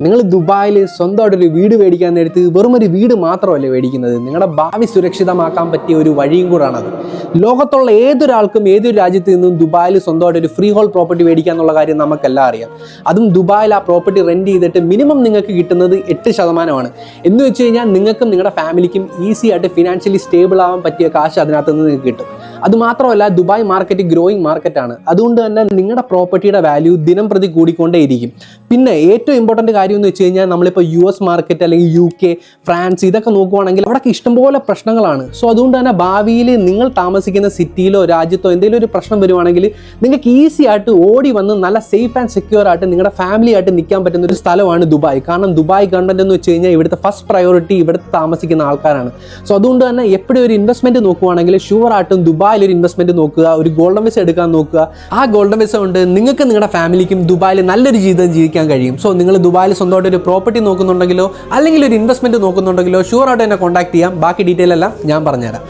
നിങ്ങൾ ദുബായിൽ സ്വന്തമായിട്ടൊരു വീട് മേടിക്കാൻ നേരത്ത് വെറും ഒരു വീട് മാത്രമല്ല മേടിക്കുന്നത്, നിങ്ങളുടെ ഭാവി സുരക്ഷിതമാക്കാൻ പറ്റിയ ഒരു വഴിയും കൂടാണത്. ലോകത്തുള്ള ഏതൊരാൾക്കും ഏതൊരു രാജ്യത്ത് നിന്നും ദുബായിൽ സ്വന്തമായിട്ടൊരു ഫ്രീ ഹോൾ പ്രോപ്പർട്ടി മേടിക്കുക എന്നുള്ള കാര്യം നമുക്കെല്ലാം അറിയാം. അതും ദുബായിൽ ആ പ്രോപ്പർട്ടി റെൻറ്റ് ചെയ്തിട്ട് മിനിമം നിങ്ങൾക്ക് കിട്ടുന്നത് 8%. എന്ന് വെച്ച് കഴിഞ്ഞാൽ നിങ്ങൾക്കും നിങ്ങളുടെ ഫാമിലിക്കും ഈസി ആയിട്ട് ഫിനാൻഷ്യലി സ്റ്റേബിൾ ആവാൻ പറ്റിയ കാശ് അതിനകത്ത് നിന്ന് നിങ്ങൾക്ക് കിട്ടും. അതുമാത്രമല്ല, ദുബായ് മാർക്കറ്റ് ഗ്രോയിങ് മാർക്കറ്റാണ്. അതുകൊണ്ട് തന്നെ നിങ്ങളുടെ പ്രോപ്പർട്ടിയുടെ വാല്യൂ ദിനം പ്രതി കൂടിക്കൊണ്ടേയിരിക്കും. പിന്നെ ഏറ്റവും ഇമ്പോർട്ടൻറ്റ് കാര്യം എന്ന് വെച്ച് കഴിഞ്ഞാൽ നമ്മളിപ്പോൾ US മാർക്കറ്റ് അല്ലെങ്കിൽ UK, ഫ്രാൻസ് ഇതൊക്കെ നോക്കുവാണെങ്കിൽ അവിടെയൊക്കെ ഇഷ്ടംപോലെ പ്രശ്നങ്ങളാണ്. സോ അതുകൊണ്ട് തന്നെ ഭാവിയിൽ നിങ്ങൾ താമസിക്കുന്ന സിറ്റിയിലോ രാജ്യത്തോ എന്തെങ്കിലും ഒരു പ്രശ്നം വരുവാണെങ്കിൽ നിങ്ങൾക്ക് ഈസി ആയിട്ട് ഓടി വന്ന് നല്ല സേഫ് ആൻഡ് സെക്യൂർ ആയിട്ട് നിങ്ങളുടെ ഫാമിലി ആയിട്ട് നിൽക്കാൻ പറ്റുന്ന ഒരു സ്ഥലമാണ് ദുബായ്. കാരണം ദുബായ് ഗവൺമെൻറ് എന്ന് വെച്ച് കഴിഞ്ഞാൽ ഇവിടുത്തെ ഫസ്റ്റ് പ്രയോറിറ്റി ഇവിടുത്തെ താമസിക്കുന്ന ആൾക്കാരാണ്. സോ അതുകൊണ്ട് തന്നെ എപ്പോഴും ഒരു ഇൻവെസ്റ്റ്മെൻറ്റ് നോക്കുവാണെങ്കിൽ ഷുവറായിട്ടും ദുബായിൽ ഒരു ഇൻവെസ്റ്റ്മെൻറ്റ് നോക്കുക, ഒരു ഗോൾഡൻ വിസ എടുക്കാൻ നോക്കുക. ആ ഗോൾഡൻ വിസ കൊണ്ട് നിങ്ങൾക്ക് നിങ്ങളുടെ ഫാമിലിക്കും ദുബായിൽ നല്ലൊരു ജീവിതം ജീവിക്കാൻ കഴിയും. സോ നിങ്ങൾ ദുബായിൽ സ്വന്തമായിട്ട് ഒരു പ്രോപ്പർട്ടി നോക്കുന്നുണ്ടെങ്കിലോ അല്ലെങ്കിൽ ഒരു ഇൻവെസ്റ്റ്മെൻറ്റ് നോക്കുന്നുണ്ടെങ്കിലോ ഷുവറായിട്ട് എന്നെ കോൺടാക്ട് ചെയ്യാം. ബാക്കി ഡീറ്റെയിൽ എല്ലാം ഞാൻ പറഞ്ഞുതരാം.